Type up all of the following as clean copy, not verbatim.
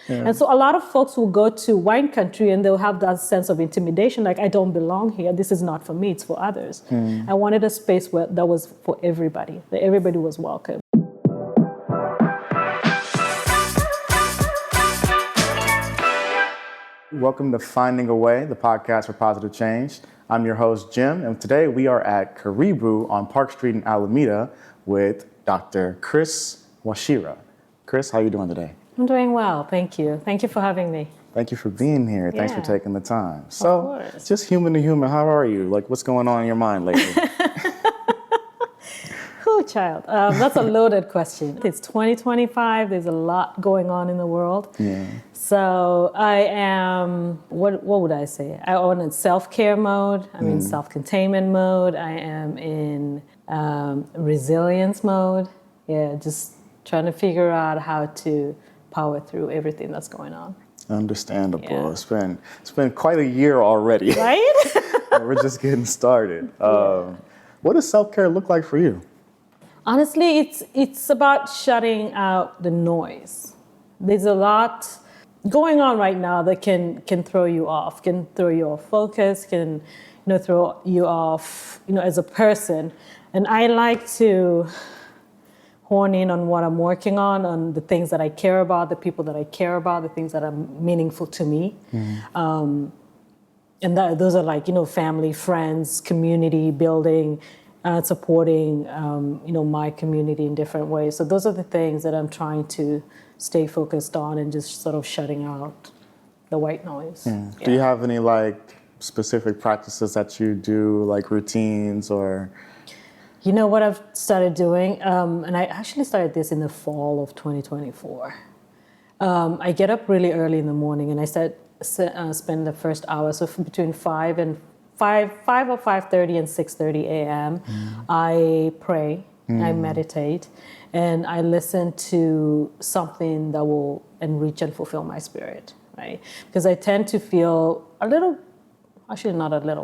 And so a lot of folks will go to wine country and they'll have that sense of intimidation, like, I don't belong here. This is not for me, it's for others. I wanted a space that was for everybody, that everybody was welcome. Welcome to Finding a Way, the podcast for positive change. I'm your host, Jim, and today we are at Karibu on Park Street in Alameda with Dr. Chris Wachira. Chris, how are you doing today? I'm doing well, thank you. Thank you for having me. Thank you for being here. Thanks for taking the time. So, of course. Just human to human, how are you? Like, what's going on in your mind lately? Oh, child, that's a loaded question. It's 2025. There's a lot going on in the world. Yeah. So I am, what would I say? I'm in self-care mode. I'm in self-containment mode. I am in resilience mode. Yeah, just trying to figure out how to power through everything that's going on. Understandable. Yeah. It's been quite a year already. Right? We're just getting started. What does self-care look like for you? Honestly, it's about shutting out the noise. There's a lot going on right now that can throw you off, can throw you off focus, can throw you off as a person. And I like to hone in on what I'm working on the things that I care about, the people that I care about, the things that are meaningful to me. And those are like family, friends, community building. Supporting, my community in different ways. So those are the things that I'm trying to stay focused on and just sort of shutting out the white noise. Yeah. Do you have any specific practices that you do, like routines or? You know what I've started doing, and I actually started this in the fall of 2024. I get up really early in the morning and I spend the first hour, so between 5 or 5:30 and 6:30 a.m. I pray, I meditate, and I listen to something that will enrich and fulfill my spirit, right? Because I tend to feel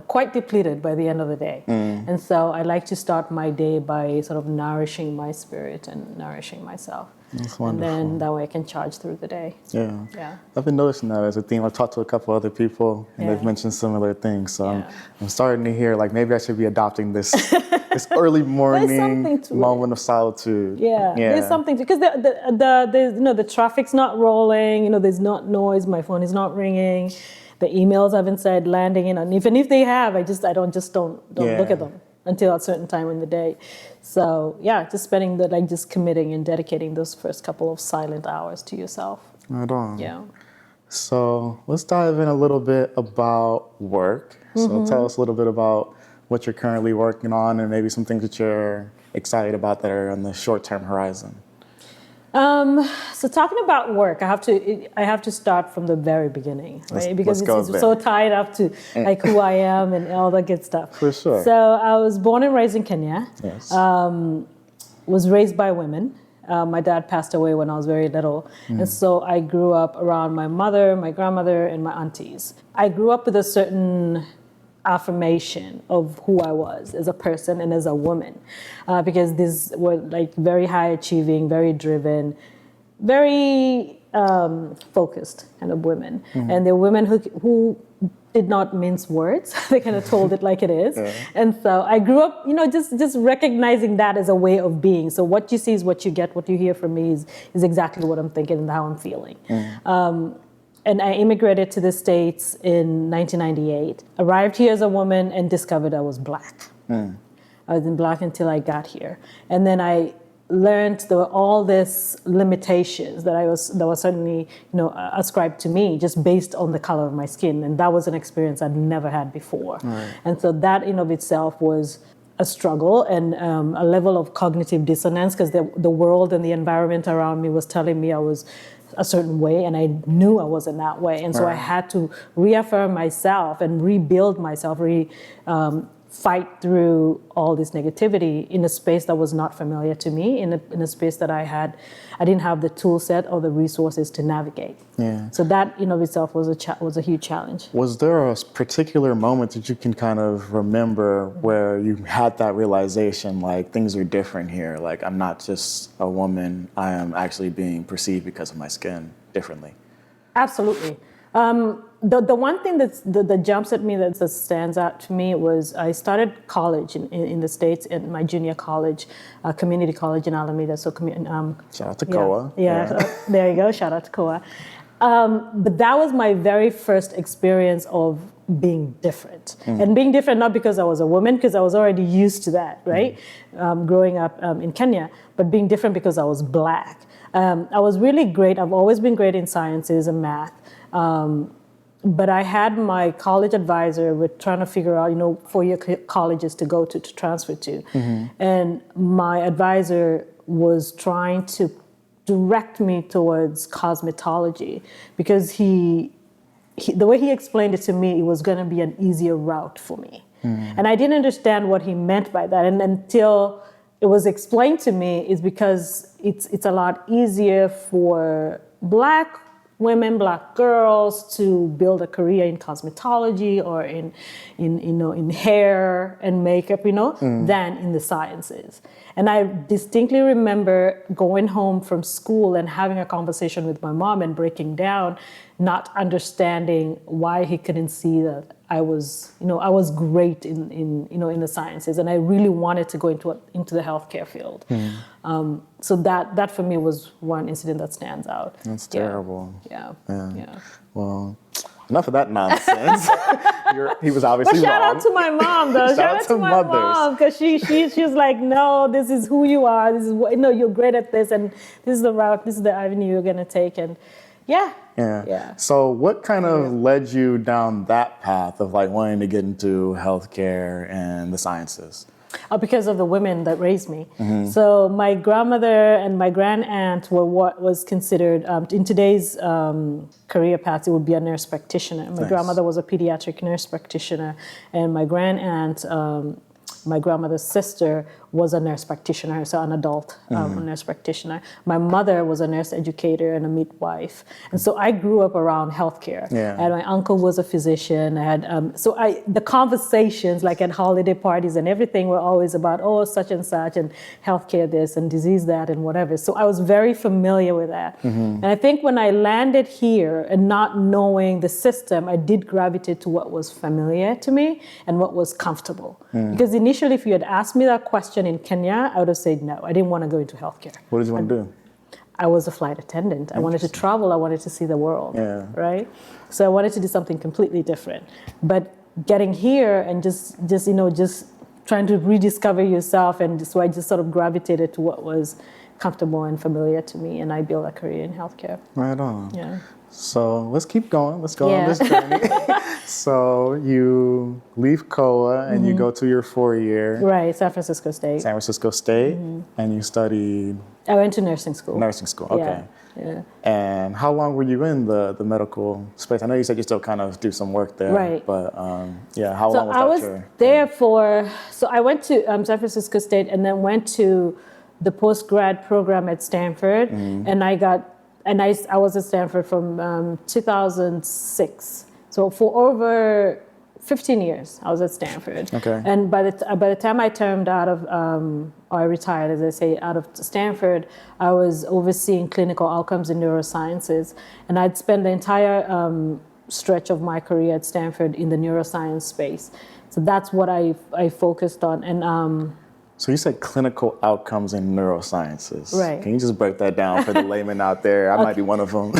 quite depleted by the end of the day. And so I like to start my day by sort of nourishing my spirit and nourishing myself. That's wonderful. And then that way I can charge through the day. Yeah. I've been noticing that as a theme. I've talked to a couple other people and they've mentioned similar things. So I'm starting to hear maybe I should be adopting this this early morning moment of solitude. Yeah, there's something to, because the traffic's not rolling, there's not noise, my phone is not ringing, the emails haven't said landing in, and even if they have, I don't look at them until a certain time in the day. So just spending just committing and dedicating those first couple of silent hours to yourself. Right on. Yeah. So let's dive in a little bit about work. So tell us a little bit about what you're currently working on and maybe some things that you're excited about that are on the short-term horizon. So talking about work, I have to start from the very begingen, right? Because it's so tied up to who I am and all that good stuff. For sure. So I was born and raised in Kenya. Yes. Was raised by women. My dad passed away when I was very little. And so I grew up around my mother, my grandmother, and my aunties. I grew up with a certain affirmation of who I was as a person and as a woman, because these were very high achieving, very driven, very focused kind of women. And they're women who did not mince words. They kind of told it like it is. And so I grew up, just recognizing that as a way of being. So what you see is what you get. What you hear from me is exactly what I'm thinking and how I'm feeling. And I immigrated to the States in 1998. Arrived here as a woman and discovered I was Black. I wasn't Black until I got here. And then I learned there were all these limitations that was certainly ascribed to me just based on the color of my skin. And that was an experience I'd never had before. And so that in of itself was a struggle and a level of cognitive dissonance, because the world and the environment around me was telling me I was a certain way, and I knew I wasn't that way. And so I had to reaffirm myself and rebuild myself, fight through all this negativity in a space that was not familiar to me, in a space that I didn't have the tool set or the resources to navigate. So that in of itself was a huge challenge. Was there a particular moment that you can kind of remember where you had that realization, things are different here, I'm not just a woman, I am actually being perceived because of my skin differently? Absolutely. The one thing that jumps at me that stands out to me was I started college in the States at my junior college, community college in Alameda. So Shout out to Koa. There you go. Shout out to Koa. But that was my very first experience of being different. And being different not because I was a woman, because I was already used to that, right? Growing up in Kenya, but being different because I was Black. I was really great. I've always been great in sciences and math. But I had my college advisor with trying to figure out, 4-year colleges to go to transfer to. And my advisor was trying to direct me towards cosmetology because the way he explained it to me, it was going to be an easier route for me. And I didn't understand what he meant by that. And until it was explained to me, is because it's a lot easier for Black women, Black girls to build a career in cosmetology or in hair and makeup, than in the sciences. And I distinctly remember going home from school and having a conversation with my mom and breaking down, not understanding why he couldn't see that I was great in the sciences, and I really wanted to go into the healthcare field. So that for me was one incident that stands out. That's terrible. Yeah. Well, enough of that nonsense. He was obviously wrong. But shout out to my mom, though. Shout out to my mom, because she's like, no, this is who you are. This is what you're great at this, and this is the route, this is the avenue you're gonna take, and yeah. So what kind of led you down that path of like wanting to get into healthcare and the sciences? Because of the women that raised me. So my grandmother and my grandaunt were what was considered, in today's career path, it would be a nurse practitioner. My grandmother was a pediatric nurse practitioner, and my grandaunt, my grandmother's sister, was a nurse practitioner, so an adult nurse practitioner. My mother was a nurse educator and a midwife. And so I grew up around healthcare. And my uncle was a physician. I had, the conversations, like at holiday parties and everything, were always about, such and healthcare this and disease that and whatever. So I was very familiar with that. And I think when I landed here and not knowing the system, I did gravitate to what was familiar to me and what was comfortable. Because initially, if you had asked me that question in Kenya, I would have said no. I didn't want to go into healthcare. What did you want to do? I was a flight attendant. I wanted to travel. I wanted to see the world. Right? So I wanted to do something completely different. But getting here and just trying to rediscover yourself, and so I just sort of gravitated to what was comfortable and familiar to me, and I built a career in healthcare. Right on. Yeah. So let's keep going. Let's go on this journey. So you leave Koa and you go to your 4-year. Right, San Francisco State. And you studied? I went to nursing school. Nursing school, okay. Yeah. And how long were you in the medical space? I know you said you still kind of do some work there. Right. But how long was that? I was there so I went to San Francisco State and then went to the post-grad program at Stanford. And I was at Stanford from 2006. So for over 15 years, I was at Stanford. Okay. And by the time I turned out of, or I retired, as I say, out of Stanford, I was overseeing clinical outcomes in neurosciences. And I'd spent the entire stretch of my career at Stanford in the neuroscience space. So that's what I focused on. And so you said clinical outcomes in neurosciences. Right. Can you just break that down for the layman out there? I might be one of them.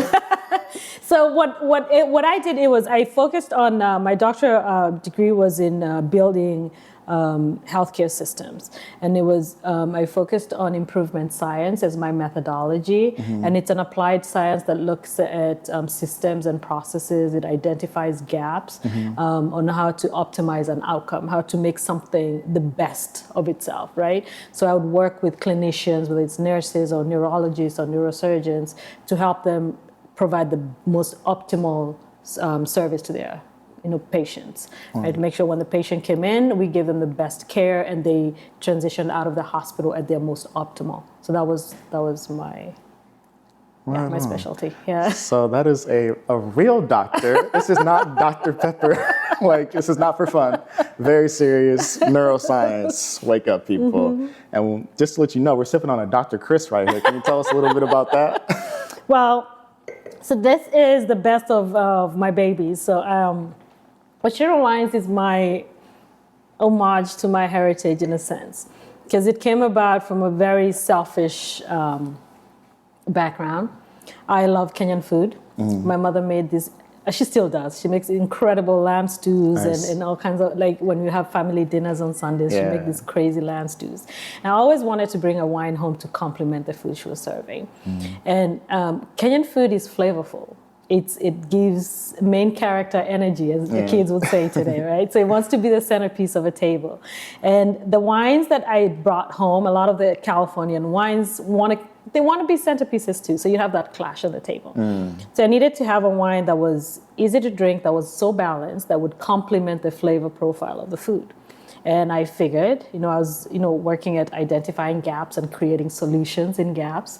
So what I did, I focused on, my doctoral degree was in building healthcare systems. And it was, I focused on improvement science as my methodology. And it's an applied science that looks at systems and processes. It identifies gaps on how to optimize an outcome, how to make something the best of itself, right? So I would work with clinicians, whether it's nurses or neurologists or neurosurgeons, to help them provide the most optimal service to their patients. Right? Make sure when the patient came in, we give them the best care and they transitioned out of the hospital at their most optimal. So that was my my specialty. Yeah. So that is a real doctor. This is not Dr. Pepper. This is not for fun. Very serious neuroscience. Wake up, people. And just to let you know, we're sipping on a Dr. Chris right here. Can you tell us a little bit about that? Well, So this is the best of my babies. So Wachira Wines is my homage to my heritage in a sense, because it came about from a very selfish background. I love Kenyan food. My mother made this, she still does. She makes incredible lamb stews and all kinds of, like when we have family dinners on Sundays, she makes these crazy lamb stews. And I always wanted to bring a wine home to complement the food she was serving. And Kenyan food is flavorful. It gives main character energy, as the kids would say today, right? So it wants to be the centerpiece of a table. And the wines that I brought home, a lot of the Californian wines want to be centerpieces too. So you have that clash on the table. So I needed to have a wine that was easy to drink, that was so balanced, that would complement the flavor profile of the food. And I figured, I was, working at identifying gaps and creating solutions in gaps.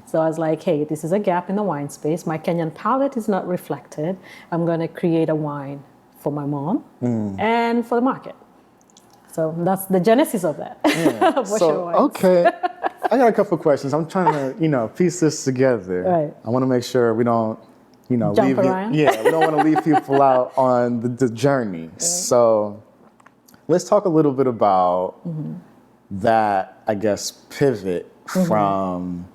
So I was like, hey, this is a gap in the wine space. My Kenyan palate is not reflected. I'm going to create a wine for my mom and for the market. So that's the genesis of that. Yeah. Okay. I got a couple of questions. I'm trying to, piece this together. Right. I want to make sure we don't, Jump leave around. we don't want to leave people out on the journey. Right. So let's talk a little bit about that, I guess, pivot from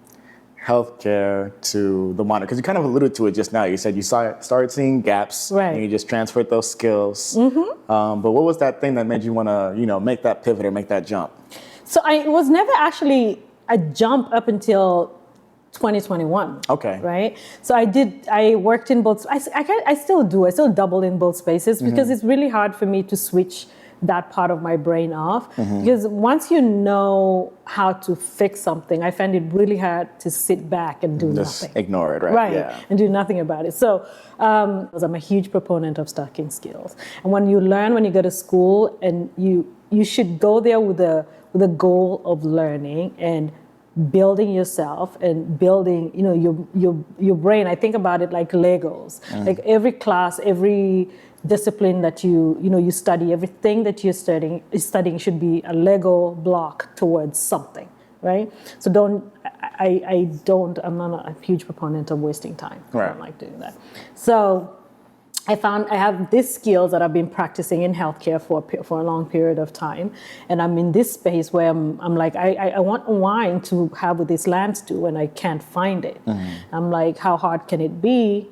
healthcare to the winery. Because you kind of alluded to it just now. You said you started seeing gaps and you just transferred those skills. But what was that thing that made you want to, make that pivot or make that jump? So it was never actually a jump up until 2021. Okay. Right? So I worked in both, I still do. I still double in both spaces because it's really hard for me to switch that part of my brain off. Because once you know how to fix something, I find it really hard to sit back and do Just nothing. ignore it, right? Right, Yeah. and do nothing about it. So I'm a huge proponent of stacking skills. And when you learn, when you go to school, and you should go there with a goal of learning and building yourself and building, your brain. I think about it like Legos. Like every class, every discipline that you study, everything that you're studying should be a Lego block towards something, right? So I'm not a huge proponent of wasting time. Right. I don't like doing that. So I found I have these skills that I've been practicing in healthcare for a long period of time. And I'm in this space where I'm like, I want wine to have with this lamb stew and I can't find it. I'm like, how hard can it be?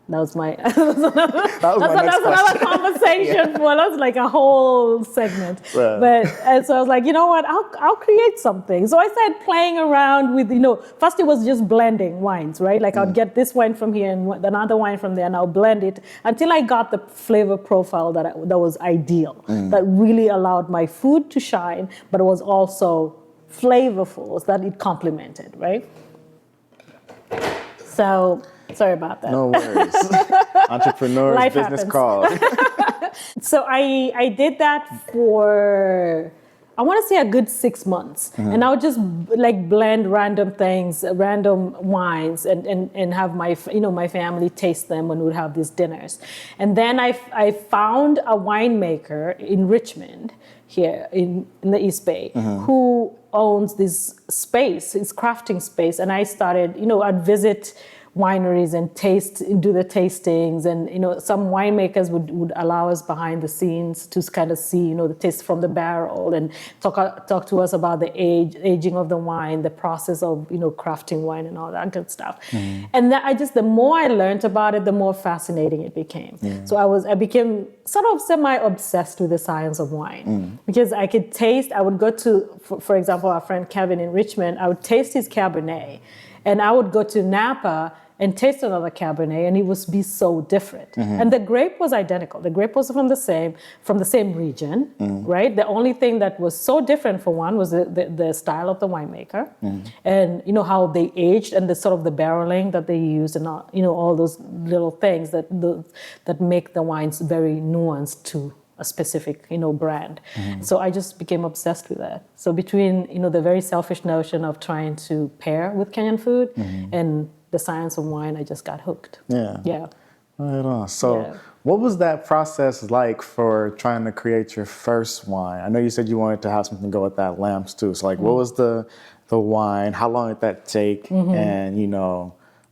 That was that's another conversation for us, like a whole segment. Right. But so I was like, you know what, I'll create something. So I started playing around with, first it was just blending wines, right? Like I'd get this wine from here and another wine from there, and I'll blend it until I got the flavor profile that was ideal, that really allowed my food to shine, but it was also flavorful, so that it complemented, right? So, sorry about that. No worries. Entrepreneurs, Life business happens. calls. So I did that for, I want to say a good 6 months. And I would just like blend random things, random wines and have my family taste them when we'd have these dinners. And then I found a winemaker in Richmond here in the East Bay who owns this space, his crafting space. And I started, I'd visit wineries and do the tastings, and some winemakers would allow us behind the scenes to kind of see the taste from the barrel and talk to us about the aging of the wine, the process of crafting wine and all that good stuff. And the more I learned about it, the more fascinating it became. So I became sort of semi-obsessed with the science of wine because I could taste. I would go to, for example, our friend Kevin in Richmond. I would taste his Cabernet, and I would go to Napa and taste another Cabernet, and it would be so different. And the grape was identical. The grape was from the same region, right? The only thing that was so different for one was the style of the winemaker, and how they aged, and the sort of the barreling that they used, and all those little things that make the wines very nuanced to a specific brand. So I just became obsessed with that. So between the very selfish notion of trying to pair with Kenyan food and the science of wine, I just got hooked. Yeah. Right on. So what was that process like for trying to create your first wine? I know you said you wanted to have something to go with that lamb stew. So what was the wine? How long did that take? And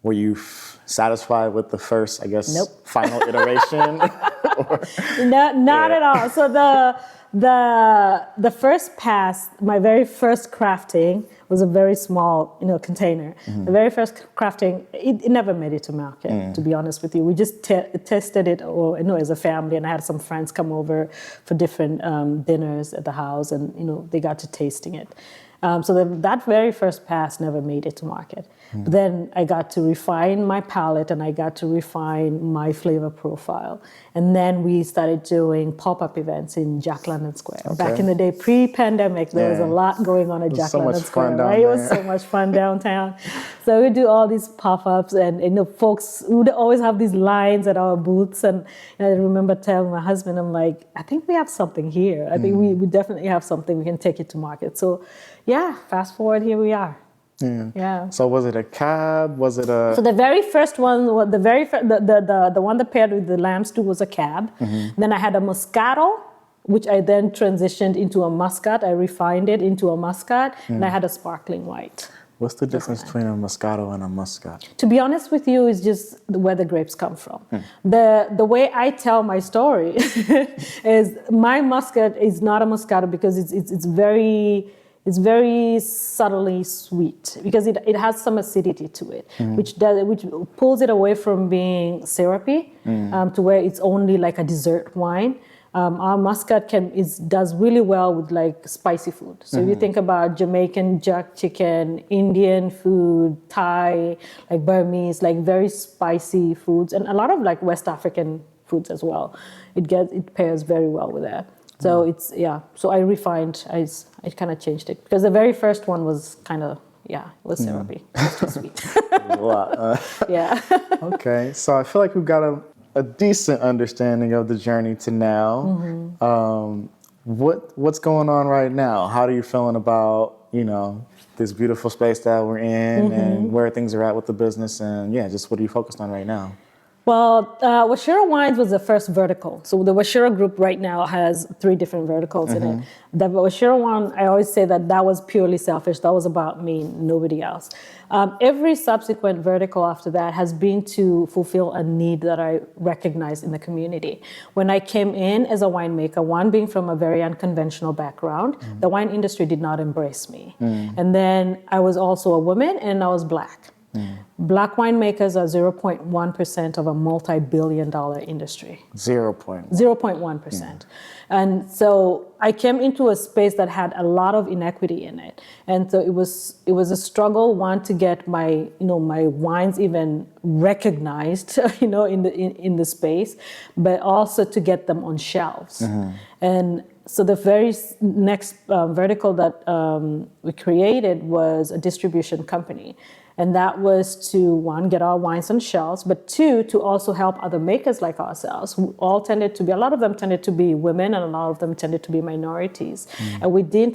Were you satisfied with the first, I guess, Nope. final iteration? Not at all. So the first pass, my very first crafting was a very small, container. The very first crafting, it never made it to market, to be honest with you. We just tested it, as a family, and I had some friends come over for different dinners at the house, and they got to tasting it. So that very first pass never made it to market. But then I got to refine my palate, and I got to refine my flavor profile. And then we started doing pop-up events in Jack London Square. Okay. Back in the day, pre-pandemic, there was a lot going on at Jack London Square. Right? It was so much fun downtown. So we do all these pop-ups, and folks would always have these lines at our booths. And I remember telling my husband, I'm like, I think we have something here. I think we definitely have something. We can take it to market. So yeah, fast forward, here we are. Yeah. So was it a cab? Was it a? So the very first one, the one that paired with the lamb stew was a cab. Then I had a Moscato, which I then transitioned into a Muscat. I refined it into a Muscat, and I had a sparkling white. What's the difference between a Moscato and a Muscat? To be honest with you, it's just where the grapes come from. The way I tell my story is my Muscat is not a Moscato because it's very subtly sweet because it has some acidity to it, which pulls it away from being syrupy to where it's only like a dessert wine. Our Muscat does really well with like spicy food. So if you think about Jamaican jerk chicken, Indian food, Thai, like Burmese, like very spicy foods, and a lot of like West African foods as well. It pairs very well with that. So so I refined, I kind of changed it because the very first one was kind of, it was syrupy. It was too sweet. Yeah. Okay, so I feel like we've got a decent understanding of the journey to now. What's going on right now? How are you feeling about, this beautiful space that we're in and where things are at with the business, and just what are you focused on right now? Well, Wachira Wines was the first vertical. So the Wachira group right now has 3 different verticals in it. The Wachira one, I always say that was purely selfish. That was about me, nobody else. Every subsequent vertical after that has been to fulfill a need that I recognized in the community. When I came in as a winemaker, one being from a very unconventional background, the wine industry did not embrace me. And then I was also a woman and I was Black. Black winemakers are 0.1% of a multi-billion-dollar industry. 0.1%. And so I came into a space that had a lot of inequity in it. And so it was a struggle, one, to get my wines even recognized, in the space, but also to get them on shelves. And so the very next vertical that we created was a distribution company. And that was to, one, get our wines on shelves, but 2, to also help other makers like ourselves, who a lot of them tended to be women, and a lot of them tended to be minorities. And we didn't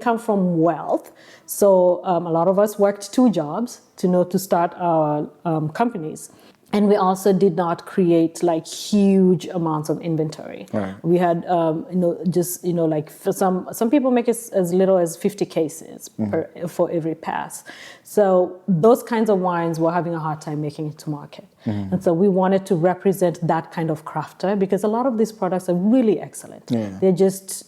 come from wealth. So a lot of us worked 2 jobs to start our companies. And we also did not create like huge amounts of inventory. Right. We had, like for some people make as little as 50 cases for every pass. So those kinds of wines were having a hard time making it to market. And so we wanted to represent that kind of crafter because a lot of these products are really excellent. Yeah. They're just,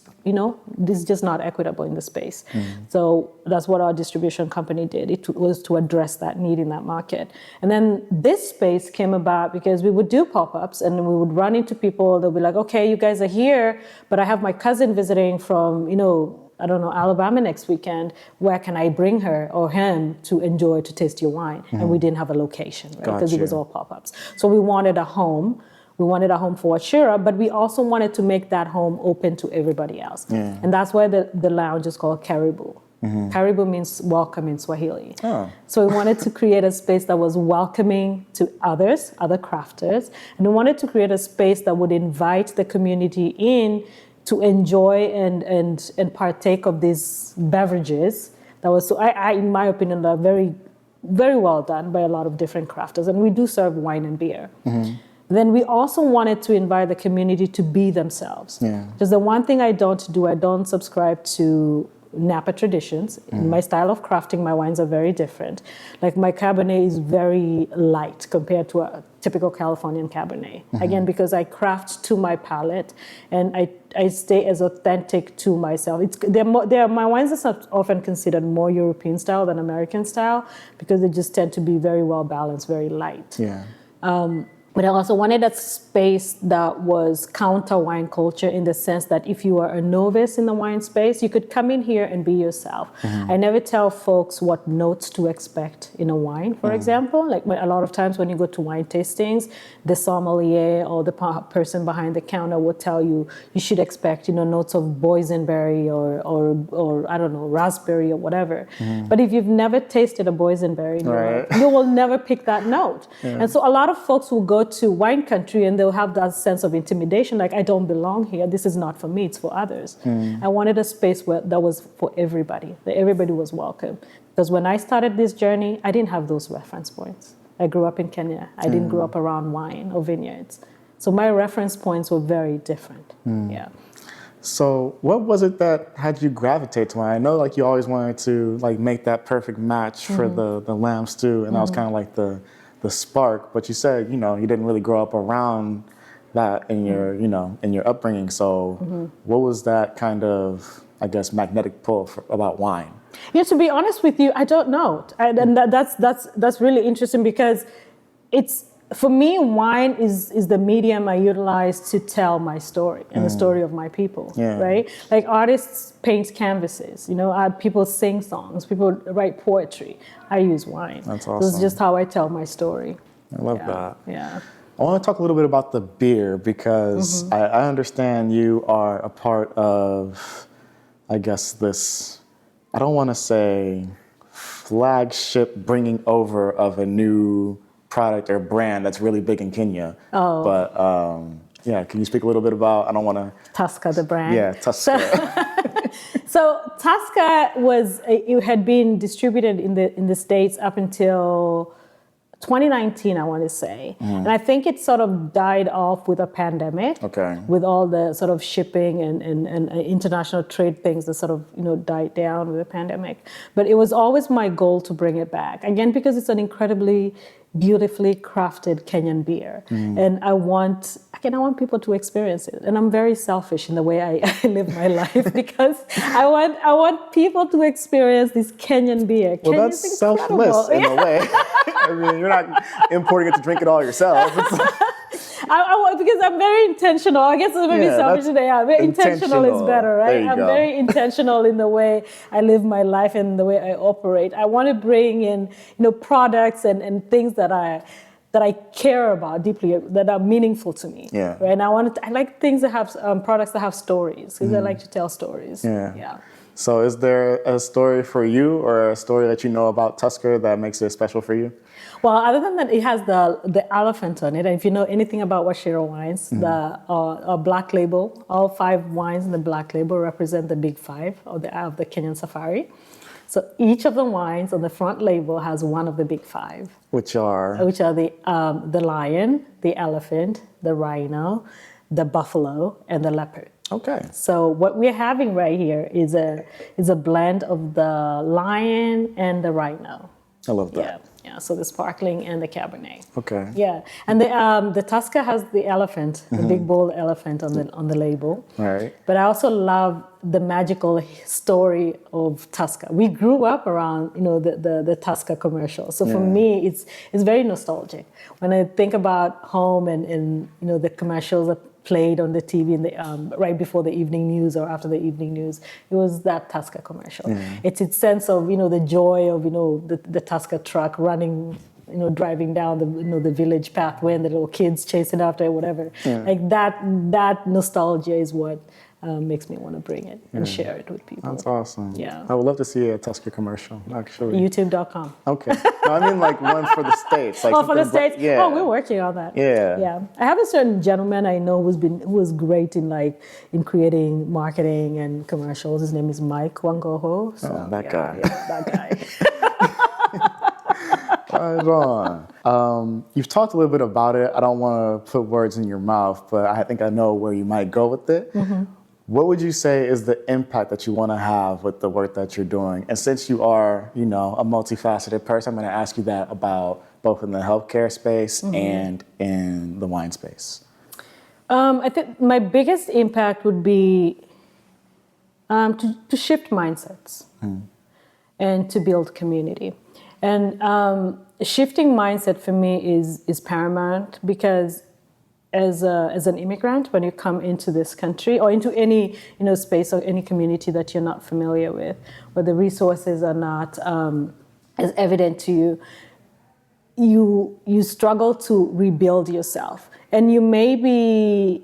this is just not equitable in the space. So that's what our distribution company did. It was to address that need in that market. And then this space came about because we would do pop-ups and we would run into people. They'll be like, okay, you guys are here, but I have my cousin visiting from, Alabama next weekend. Where can I bring her or him to taste your wine? And we didn't have a location, right? Because it was all pop-ups. So we wanted a home. We wanted a home for Wachira, but we also wanted to make that home open to everybody else. Yeah. And that's why the lounge is called Karibu. Karibu means welcome in Swahili. Oh. So we wanted to create a space that was welcoming to other crafters, and we wanted to create a space that would invite the community in to enjoy and partake of these beverages. That was, so I in my opinion, are very, very well done by a lot of different crafters, and we do serve wine and beer. Then we also wanted to invite the community to be themselves. Because the one thing I don't subscribe to Napa traditions. In my style of crafting, my wines are very different. Like my Cabernet is very light compared to a typical Californian Cabernet. Again, because I craft to my palate and I stay as authentic to myself. My wines are often considered more European style than American style because they just tend to be very well balanced, very light. Yeah. But I also wanted a space that was counter wine culture in the sense that if you are a novice in the wine space, you could come in here and be yourself. I never tell folks what notes to expect in a wine, for example. Like a lot of times when you go to wine tastings, the sommelier or the person behind the counter will tell you, you should expect, notes of boysenberry or I don't know, raspberry or whatever. But if you've never tasted a boysenberry in your life, you will never pick that note. And so a lot of folks will go to wine country and they'll have that sense of intimidation, like I don't belong here. This is not for me, it's for others. I wanted a space that was for everybody, that everybody was welcome. Because when I started this journey, I didn't have those reference points. I grew up in Kenya. I didn't grow up around wine or vineyards. So my reference points were very different. Yeah. So what was it that had you gravitate to wine? I know like you always wanted to like make that perfect match for the lamb stew, and that was kind of like the spark, but you said, you didn't really grow up around that in your, in your upbringing. So what was that kind of, I guess, magnetic pull about wine? Yeah, to be honest with you, I don't know. And that's really interesting because for me, wine is the medium I utilize to tell my story and the story of my people, right? Like artists paint canvases, people sing songs, people write poetry. I use wine. That's awesome. This is just how I tell my story. I love that. Yeah. I want to talk a little bit about the beer because I understand you are a part of, I guess, this, I don't want to say flagship bringing over of a new product or brand that's really big in Kenya. Oh. But can you speak a little bit about, I don't want to... Tasca, the brand. Yeah, Tasca. So Tasca it had been distributed in the States up until 2019, I want to say. And I think it sort of died off with a pandemic. Okay. With all the sort of shipping and international trade things that sort of, died down with the pandemic. But it was always my goal to bring it back. Again, because it's an incredibly beautifully crafted Kenyan beer. And I want people to experience it. And I'm very selfish in the way I live my life because I want people to experience this Kenyan beer. Well, that's selfless in a way. I mean, you're not importing it to drink it all yourself. Because I'm very intentional. I guess it's maybe selfish today. Intentional is better, right? I'm very intentional in the way I live my life and the way I operate. I want to bring in, products and things that I care about deeply, that are meaningful to me. Yeah. Right? And I like things that have products that have stories, because I like to tell stories. Yeah. So is there a story for you or a story that you know about Tusker that makes it special for you? Well, other than that, it has the elephant on it. And if you know anything about Wachira Wines, the black label, all 5 wines in the black label represent the big 5 of the Kenyan safari. So each of the wines on the front label has one of the big 5. Which are the lion, the elephant, the rhino, the buffalo, and the leopard. Okay. So what we're having right here is a blend of the lion and the rhino. I love that. Yeah. So the sparkling and the Cabernet. Okay. Yeah, and the Tasca has the elephant, the big bold elephant on the label. Right. But I also love the magical story of Tasca. We grew up around the Tasca commercial. So for me, it's very nostalgic. When I think about home and the commercials that played on the TV right before the evening news or after the evening news, it was that Tasca commercial. It's its sense of the joy of the Tasca truck running, driving down the village pathway and the little kids chasing after it, whatever. Like that nostalgia is what makes me want to bring it and share it with people. That's awesome. Yeah. I would love to see a Tusker commercial, actually. YouTube.com. Okay. No, I mean like one for the States. Like for the States? Yeah. Oh, we're working on that. Yeah. I have a certain gentleman I know who was great in creating marketing and commercials. His name is Mike Wangoho. So, that guy. Yeah, that guy. Right on. You've talked a little bit about it. I don't want to put words in your mouth, but I think I know where you might go with it. What would you say is the impact that you want to have with the work that you're doing? And since you are, a multifaceted person, I'm going to ask you that about both in the healthcare space and in the wine space. I think my biggest impact would be to shift mindsets and to build community. And shifting mindset for me is paramount, because as an immigrant, when you come into this country or into any space or any community that you're not familiar with, where the resources are not as evident to you, you struggle to rebuild yourself, and you may be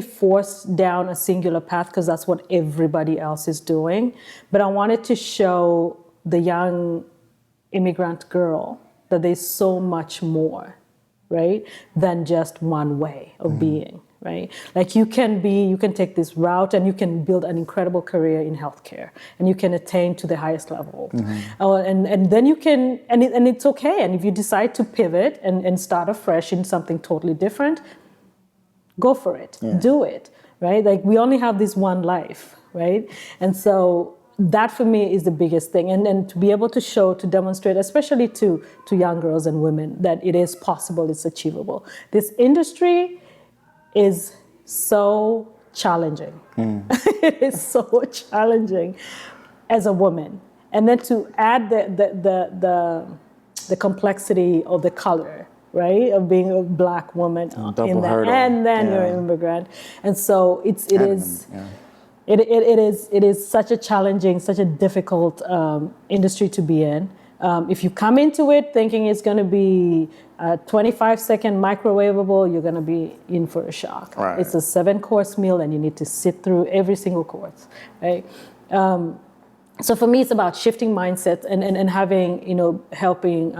forced down a singular path because that's what everybody else is doing. But I wanted to show the young immigrant girl that there's so much more, right, than just one way of being, right? Like you can take this route and you can build an incredible career in healthcare, and you can attain to the highest level. And then you can, and it's okay. And if you decide to pivot and start afresh in something totally different, go for it, do it, right? Like we only have this one life, right? And so that for me is the biggest thing. And to be able to demonstrate, especially to young girls and women, that it is possible, it's achievable. This industry is so challenging. It is so challenging as a woman. And then to add the complexity of the color, right, of being a Black woman in that, and then you're an immigrant, and so it is such a challenging, such a difficult industry to be in. If you come into it thinking it's going to be 25-second microwavable, you're going to be in for a shock. Right. It's a 7-course meal, and you need to sit through every single course, right? So for me, it's about shifting mindsets and having, helping,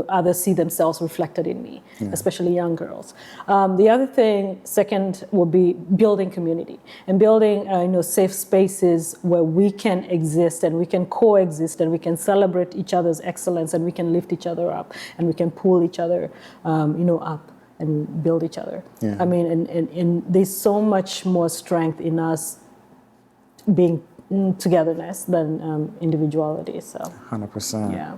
others see themselves reflected in me, especially young girls. The other thing, second, will be building community and building, safe spaces where we can exist and we can coexist and we can celebrate each other's excellence and we can lift each other up and we can pull each other, up and build each other. Yeah. I mean, and there's so much more strength in us being togetherness than individuality. So 100%. Yeah.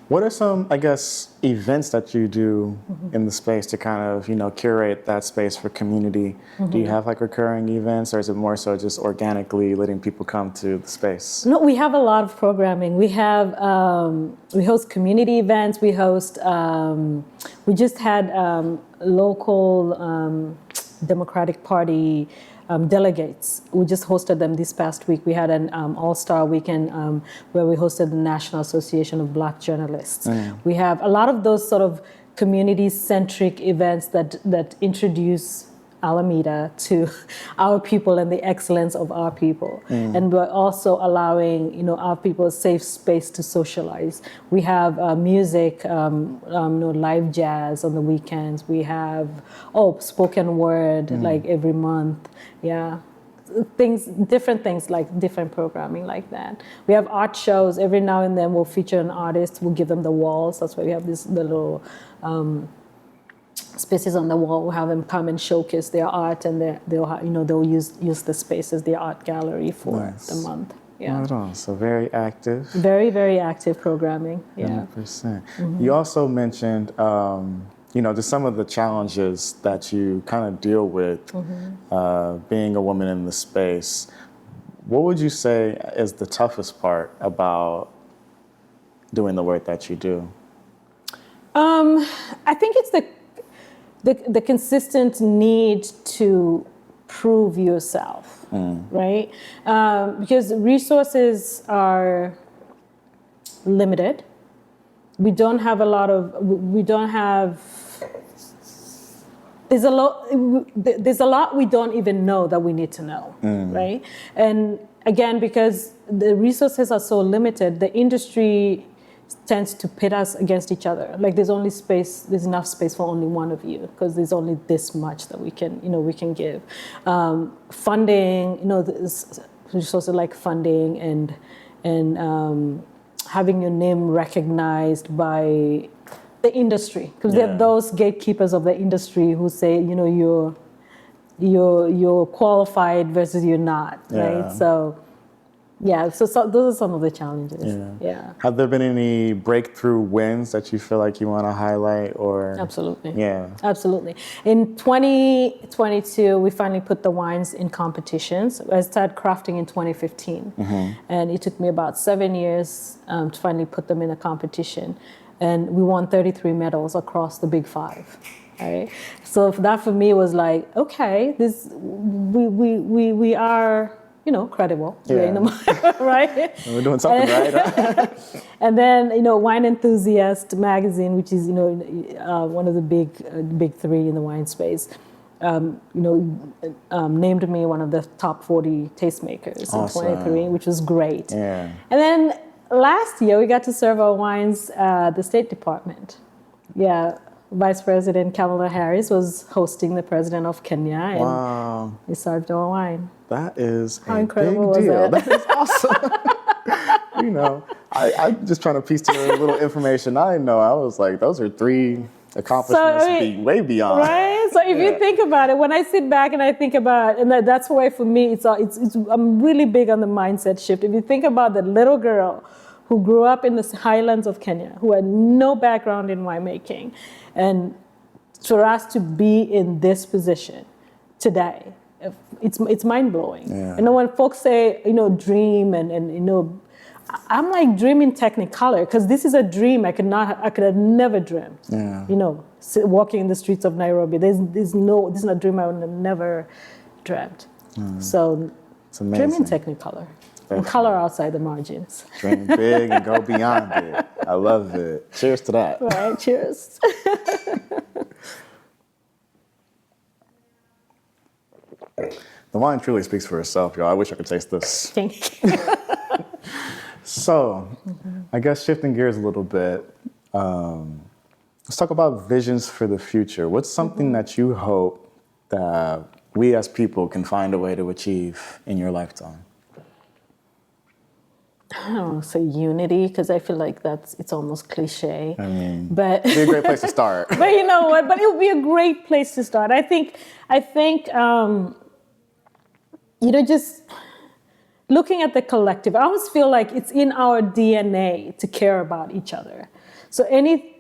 What are some, events that you do in the space to kind of, curate that space for community? Do you have recurring events, or is it more so just organically letting people come to the space? No, we have a lot of programming. We have, we host community events. We host, we just had local Democratic Party delegates. We just hosted them this past week. We had an all-star weekend where we hosted the National Association of Black Journalists. We have a lot of those sort of community-centric events that introduce Alameda to our people and the excellence of our people. And we're also allowing, our people a safe space to socialize. We have music, live jazz on the weekends. We have, spoken word, every month. Yeah. Different things, different programming like that. We have art shows. Every now and then we'll feature an artist. We'll give them the walls. That's why we have the little spaces on the wall. We'll have them come and showcase their art, and they'll use the space as their art gallery for the month. Yeah. Right on. So very active. Very, very active programming. Yeah. 100%. You also mentioned, just some of the challenges that you kind of deal with being a woman in the space. What would you say is the toughest part about doing the work that you do? I think it's the consistent need to prove yourself, right? Because resources are limited. There's a lot we don't even know that we need to know, right? And again, because the resources are so limited, the industry tends to pit us against each other. There's enough space for only one of you, because there's only this much that we can give. Funding, resources like funding and having your name recognized by the industry, because there are those gatekeepers of the industry who say, you're qualified versus you're not, Yeah. right? So those are some of the challenges. Yeah. Have there been any breakthrough wins that you feel like you want to highlight, or? Absolutely. Yeah. Absolutely. In 2022, we finally put the wines in competitions. I started crafting in 2015, and it took me about 7 years to finally put them in a competition. And we won 33 medals across the Big Five. Right? So that for me was like, okay, we are, credible. Yeah. We're in the market, right? We're doing something right. And then, Wine Enthusiast magazine, which is, one of the big three in the wine space, named me one of the top 40 tastemakers in 23, which was great. Yeah. And then last year, we got to serve our wines at the State Department. Yeah. Vice President Kamala Harris was hosting the president of Kenya, and Wow. we served our wine. That is How a incredible big deal. was That is awesome. I'm just trying to piece together a little information I know. I was like, those are 3 accomplishments way beyond. Right? So if you think about it, when I sit back and I think about, and that's why for me, I'm really big on the mindset shift. If you think about the little girl who grew up in the highlands of Kenya, who had no background in winemaking, and for us to be in this position today, it's mind-blowing. Yeah. And when folks say, dream and I'm like dreaming technicolor, because this is a dream I could have never dreamed. Yeah. Walking in the streets of Nairobi, this is a dream I would have never dreamt. So It's amazing. dreaming technicolor. And color outside the margins. Dream big and go beyond it. I love it. Cheers to that. Right, cheers. The wine truly speaks for itself, y'all. I wish I could taste this. Thank you. So, I guess shifting gears a little bit, let's talk about visions for the future. What's something that you hope that we as people can find a way to achieve in your lifetime? I don't want to say unity, because I feel like it's almost cliche. I mean, but it'd be a great place to start. But you know what? But it would be a great place to start. I think, just looking at the collective, I always feel like it's in our DNA to care about each other. So any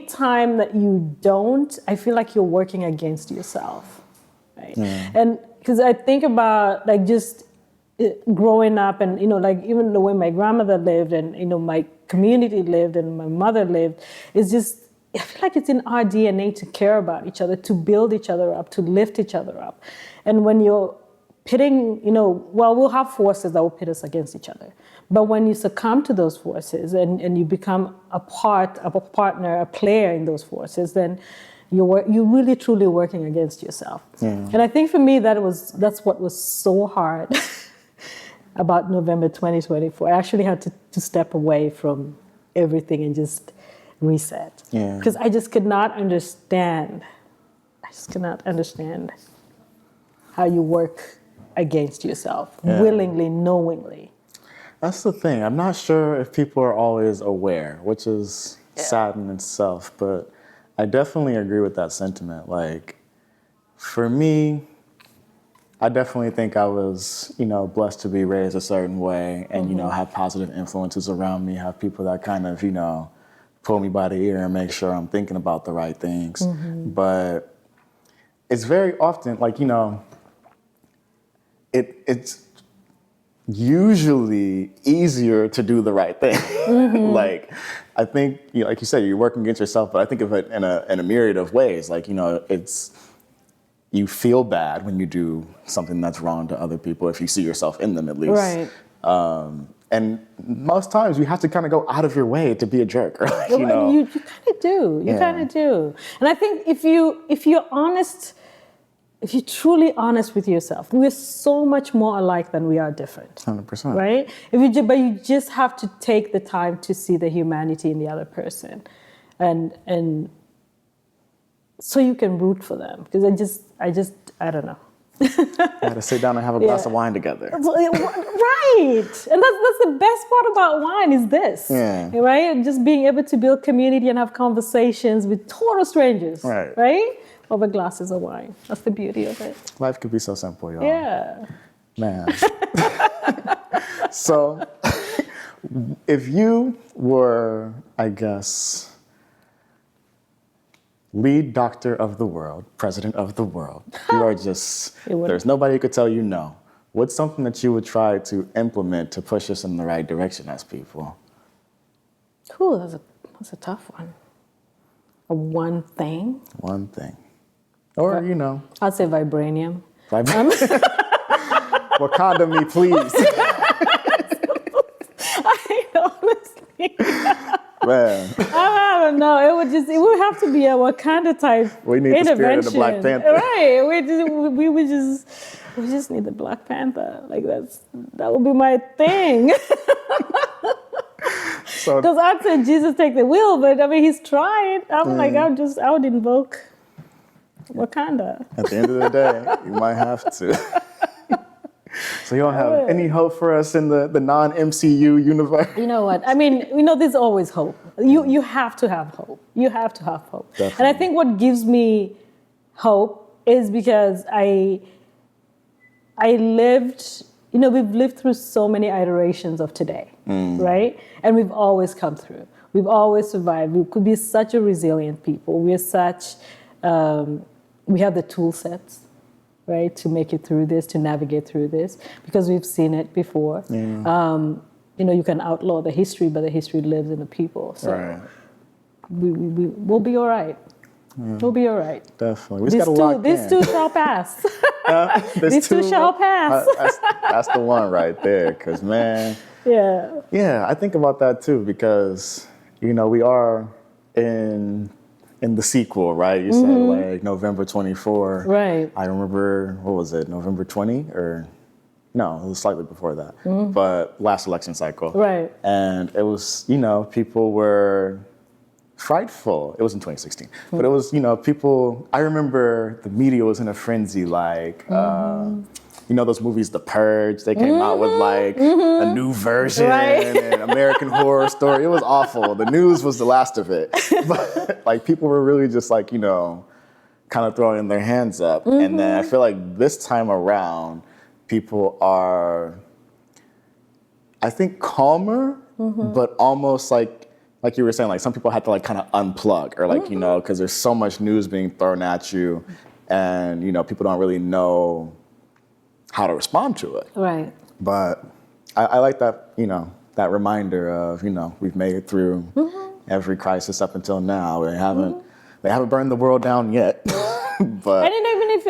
time that you don't, I feel like you're working against yourself, right? Yeah. And because I think about just growing up, and even the way my grandmother lived, and my community lived, and my mother lived, is just, I feel like it's in our DNA to care about each other, to build each other up, to lift each other up. And when you're pitting, we'll have forces that will pit us against each other. But when you succumb to those forces and you become a partner, a player in those forces, then you're really truly working against yourself. Yeah. And I think for me that's what was so hard about November 2024. I actually had to step away from everything and just reset. Yeah. Because I just could not understand. How you work against yourself, willingly, knowingly. That's the thing. I'm not sure if people are always aware, which is sad in itself, but I definitely agree with that sentiment. Like, for me, I definitely think I was, blessed to be raised a certain way and, have positive influences around me, have people that kind of, pull me by the ear and make sure I'm thinking about the right things. Mm-hmm. But it's very often, it's usually easier to do the right thing. Mm-hmm. I think, like you said, you're working against yourself, but I think of it in a myriad of ways. You feel bad when you do something that's wrong to other people, if you see yourself in them at least. Right. And most times you have to kind of go out of your way to be a jerk. You kind of do. You kind of do. And I think if you're honest, if you're truly honest with yourself, we're so much more alike than we are different. 100%. Right? But you just have to take the time to see the humanity in the other person, and so you can root for them. Because I don't know. We had to sit down and have a glass of wine together. Right. And that's the best part about wine is this. Yeah. Right? And just being able to build community and have conversations with total strangers. Right. Right? Over glasses of wine. That's the beauty of it. Life could be so simple, y'all. Yeah. Man. So, if you were, I guess, lead doctor of the world, president of the world, you are just, there's nobody who could tell you no. What's something that you would try to implement to push us in the right direction as people? Ooh, that's a tough one. One thing? One thing. Or, I'd say vibranium. Wakanda me, please. I honestly. Man. I don't know. It would have to be a Wakanda type We need intervention. the spirit of the Black Panther. Right. We just need the Black Panther. Like that would be my thing. Because I'd say Jesus take the wheel, but I mean he's tried. I'm like I would invoke Wakanda. At the end of the day, you might have to. So you don't have any hope for us in the non-MCU universe? You know what? I mean, there's always hope. You have to have hope. You have to have hope. Definitely. And I think what gives me hope is because I lived, we've lived through so many iterations of today, right? And we've always come through. We've always survived. We could be such a resilient people. We have the tool sets, right, to make it through this, to navigate through this, because we've seen it before. Yeah. You can outlaw the history, but the history lives in the people. So right. we'll be all right. Yeah. We'll be all right. Definitely. We just got to lock in. This too shall pass. This too shall pass. That's the one right there, because, man. Yeah. Yeah, I think about that, too, because, we are in the sequel, right? You said like November 24. Right. I remember, what was it, November 20? Or no, it was slightly before that. But last election cycle. Right. And it was, people were frightful. It was in 2016. But it was, people, I remember the media was in a frenzy, like, those movies, The Purge, they came out with like a new version and American Horror Story. It was awful. The news was the last of it. But like people were really just like, kind of throwing their hands up. And then I feel like this time around, people are, I think, calmer, but almost like you were saying, like some people had to like kind of unplug or like, because there's so much news being thrown at you and, people don't really know how to respond to it. Right. But I like that, that reminder of, we've made it through every crisis up until now. They haven't burned the world down yet. But and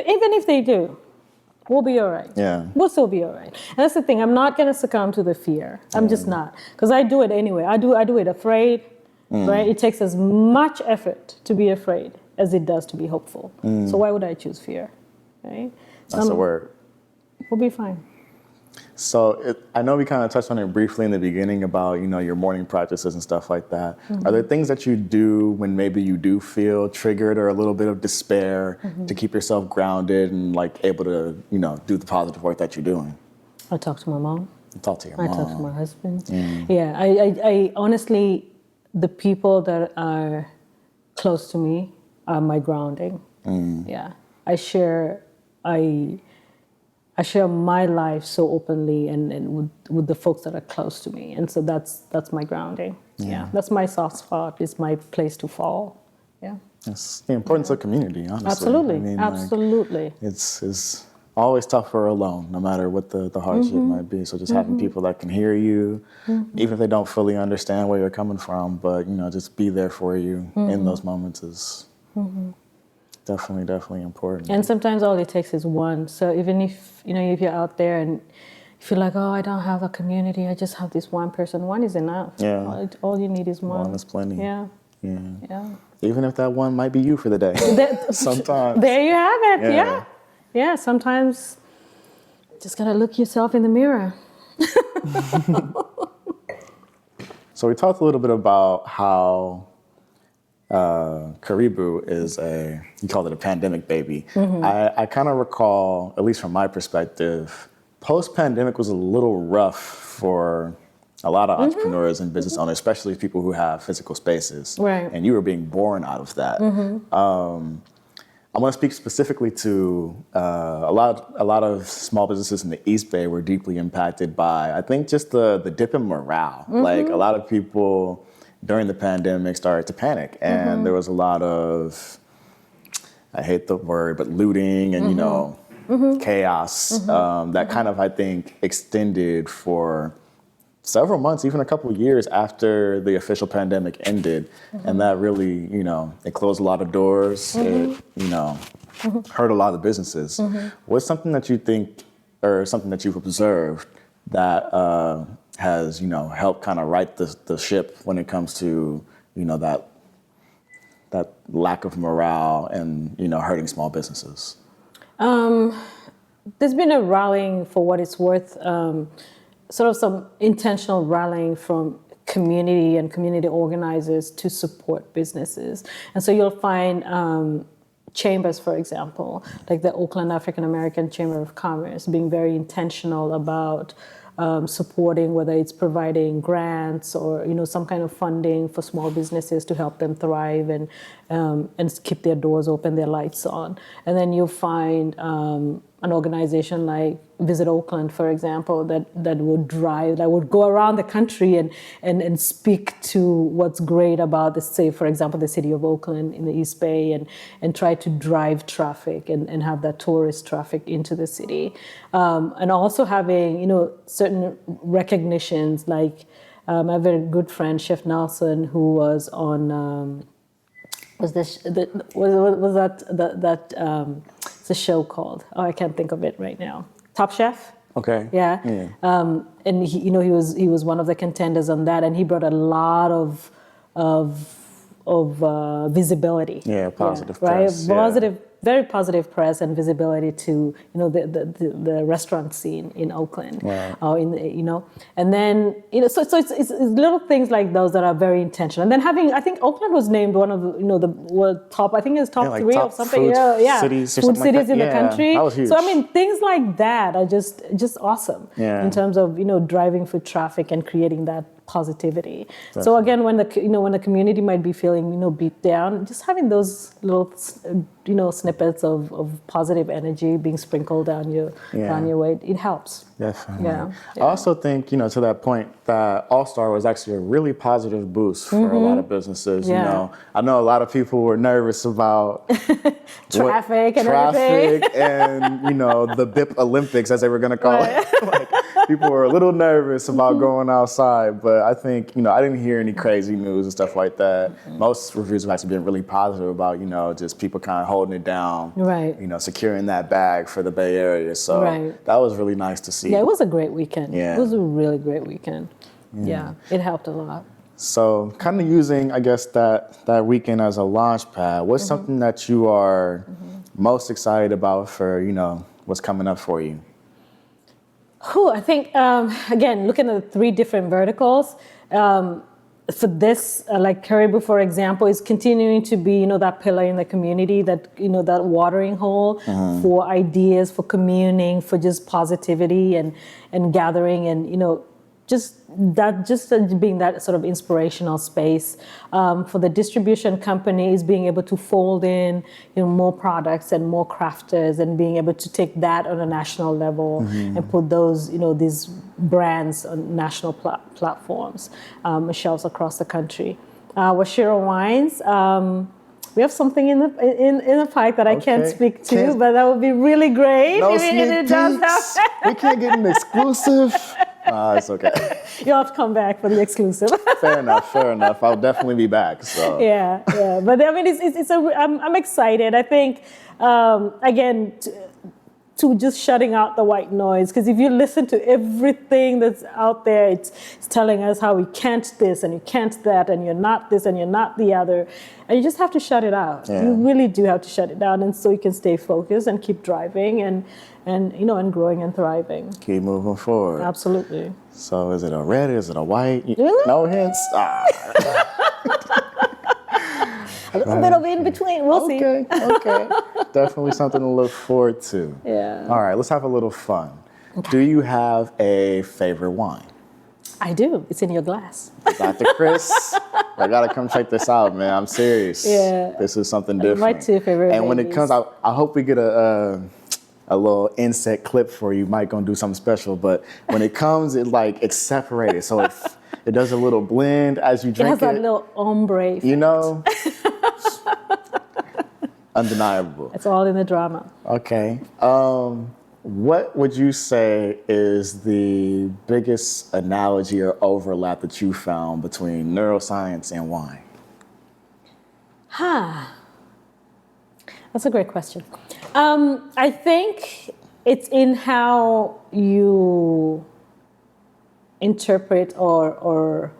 even if they do, we'll be all right. Yeah. We'll still be all right. And that's the thing. I'm not going to succumb to the fear. I'm just not. Because I do it anyway. I do it afraid, right? It takes as much effort to be afraid as it does to be hopeful. So why would I choose fear, right? That's the word. We'll be fine. So I know we kind of touched on it briefly in the beginning about, your morning practices and stuff like that. Are there things that you do when maybe you do feel triggered or a little bit of despair to keep yourself grounded and like able to, do the positive work that you're doing? I talk to my mom. Talk to your mom. I talk to my husband. Yeah, I honestly, the people that are close to me are my grounding. Yeah, I share my life so openly and with the folks that are close to me. And so that's my grounding. Yeah. That's my soft spot. It's my place to fall. Yeah. It's the importance of community, honestly. Absolutely. Absolutely. Like, it's always tougher alone, no matter what the hardship might be. So just having people that can hear you, even if they don't fully understand where you're coming from, but, just be there for you in those moments is definitely important. And sometimes all it takes is one. So even if, if you're out there and you feel like, oh, I don't have a community, I just have this one person, one is enough. Yeah. All you need is one. One is plenty. Yeah. Yeah. Even if that one might be you for the day. Sometimes. There you have it. Yeah. Sometimes just gotta look yourself in the mirror. So we talked a little bit about how Karibu is you called it a pandemic baby. I kind of recall, at least from my perspective, post-pandemic was a little rough for a lot of entrepreneurs and business owners, especially people who have physical spaces. Right. And you were being born out of that. I want to speak specifically to a lot of small businesses in the East Bay were deeply impacted by, I think, just the dip in morale. Like a lot of people during the pandemic started to panic, and there was a lot of, I hate the word, but looting and chaos that kind of, I think, extended for several months, even a couple of years after the official pandemic ended. And that really, it closed a lot of doors. It, hurt a lot of businesses. What's something that you think, or something that you've observed that has, helped kind of right the ship when it comes to, that lack of morale and, hurting small businesses? There's been a rallying, for what it's worth, sort of some intentional rallying from community and community organizers to support businesses. And so you'll find chambers, for example, like the Oakland African American Chamber of Commerce, being very intentional about supporting, whether it's providing grants or some kind of funding for small businesses to help them thrive and keep their doors open, their lights on. And then you'll find an organization like Visit Oakland, for example, that would go around the country and speak to what's great about say, for example, the city of Oakland in the East Bay, and try to drive traffic and have that tourist traffic into the city. And also having, certain recognitions, like I have a good friend, Chef Nelson, who was on, it's a show called, I can't think of it right now. Top Chef. Okay. Yeah. And he was one of the contenders on that, and he brought a lot of visibility. Yeah, positive press. Right, very positive press and visibility to the restaurant scene in Oakland. Wow. And then so it's little things like those that are very intentional. And then I think Oakland was named one of the world top, I think it's top 3 top or something. Cities or food something cities like that. in the country. That was huge. So I mean, things like that are just awesome in terms of driving foot traffic and creating that positivity. Definitely. So again, when the community might be feeling beat down, just having those little snippets of positive energy being sprinkled down your way, it helps. Definitely. Yeah. I also think to that point that All-Star was actually a really positive boost for a lot of businesses. Yeah. I know a lot of people were nervous about traffic and the BIP Olympics, as they were going to call it. Like, people were a little nervous about going outside, but I think I didn't hear any crazy news and stuff like that. Most reviews have actually been really positive about just people kind of holding it down, right? Securing that bag for the Bay Area. So that was really nice to see. Yeah, it was a great weekend. Yeah. It was a really great weekend. Yeah, it helped a lot. So kind of using, I guess, that weekend as a launch pad, what's something that you are most excited about for, what's coming up for you? I think, again, looking at the 3 different verticals, for this, like Karibu, for example, is continuing to be, that pillar in the community, that, that watering hole for ideas, for communing, for just positivity and gathering and, just being that sort of inspirational space. For the distribution companies, being able to fold in more products and more crafters, and being able to take that on a national level and put those these brands on national platforms, shelves across the country. Wachira Wines. We have something in the pipe that I can't speak to, but that would be really great. No sneak peeks. We can't get an exclusive. It's okay. You'll have to come back for the exclusive. Fair enough. I'll definitely be back. So yeah. But I mean, I'm excited. I think again, to just shutting out the white noise, because if you listen to everything that's out there, it's telling us how we can't this and you can't that and you're not this and you're not the other, and you just have to shut it out. You really do have to shut it down, and so you can stay focused and keep driving and growing and thriving. Keep moving forward. Absolutely. So is it a red? Is it a white? No hints? A little bit of in between. We'll see. Okay. Definitely something to look forward to. Yeah. All right, let's have a little fun. Okay. Do you have a favorite wine? I do. It's in your glass. Dr. Chris, I gotta come check this out, man. I'm serious. Yeah. This is something different. My two favorite And when babies. it comes, I hope we get a little insect clip for you. Mike gonna do something special, but when it comes, it's separated, so it does a little blend as you drink it. It has that little ombre. You know, undeniable. It's all in the drama. Okay. What would you say is the biggest analogy or overlap that you found between neuroscience and wine? That's a great question. I think it's in how you interpret or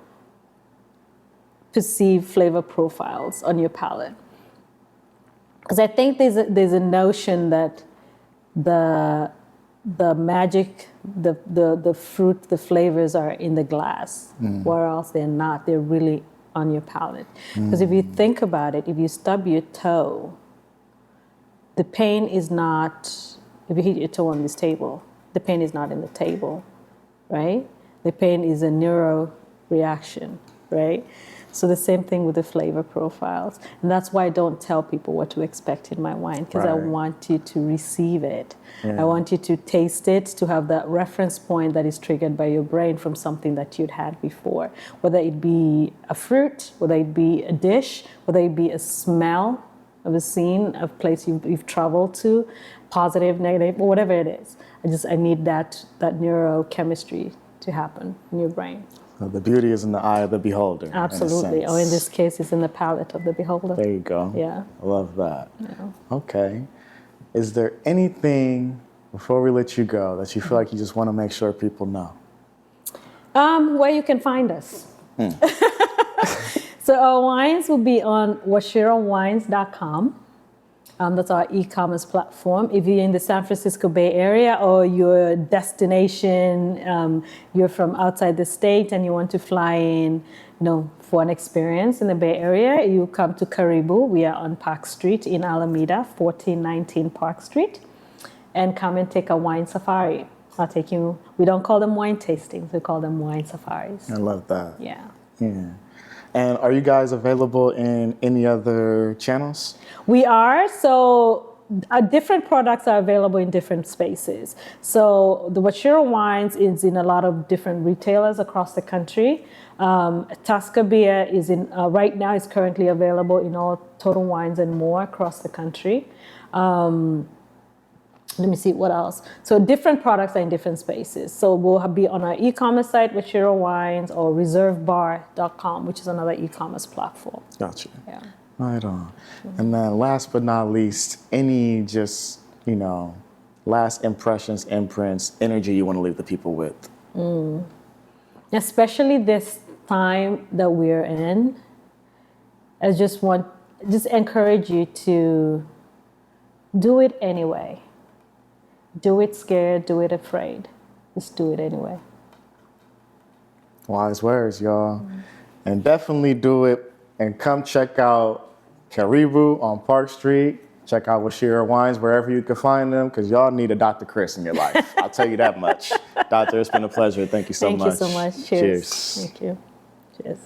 perceive flavor profiles on your palate. Because I think there's a notion that the magic, the fruit, the flavors are in the glass, whereas they're not. They're really on your palate. Because if you think about it, if you stub your toe, the pain is not, if you hit your toe on this table, the pain is not in the table, right? The pain is a neuro reaction, right? So the same thing with the flavor profiles. And that's why I don't tell people what to expect in my wine, because I want you to receive it. Yeah. I want you to taste it, to have that reference point that is triggered by your brain from something that you'd had before, whether it be a fruit, whether it be a dish, whether it be a smell of a scene, a place you've traveled to, positive, negative, or whatever it is. I need that neurochemistry to happen in your brain. The beauty is in the eye of the beholder. Absolutely. Or in this case, it's in the palate of the beholder. There you go. Yeah. I love that. Yeah. Okay. Is there anything, before we let you go, that you feel like you just want to make sure people know? Where you can find us. So our wines will be on wachirawines.com. That's our e-commerce platform. If you're in the San Francisco Bay Area or your destination, you're from outside the state and you want to fly in, for an experience in the Bay Area, you come to Karibu. We are on Park Street in Alameda, 1419 Park Street, and come and take a wine safari. I'll take you. We don't call them wine tastings. We call them wine safaris. I love that. Yeah. And are you guys available in any other channels? We are. So different products are available in different spaces. So the Wachira Wines is in a lot of different retailers across the country. Tasca Beer is right now is currently available in all Total Wines and More across the country. Let me see what else. So different products are in different spaces. So we'll be on our e-commerce site, Wachira Wines, or reservebar.com, which is another e-commerce platform. Gotcha. Yeah. Right on. And then last but not least, any just, last impressions, imprints, energy you want to leave the people with? Especially this time that we're in, I just encourage you to do it anyway. Do it scared, do it afraid. Just do it anyway. Wise words, y'all. And definitely do it. And come check out Karibu on Park Street. Check out Wachira Wines wherever you can find them, because y'all need a Dr. Chris in your life. I'll tell you that much. Doctor, it's been a pleasure. Thank you so much. Thank you so much. Cheers. Cheers. Thank you. Cheers.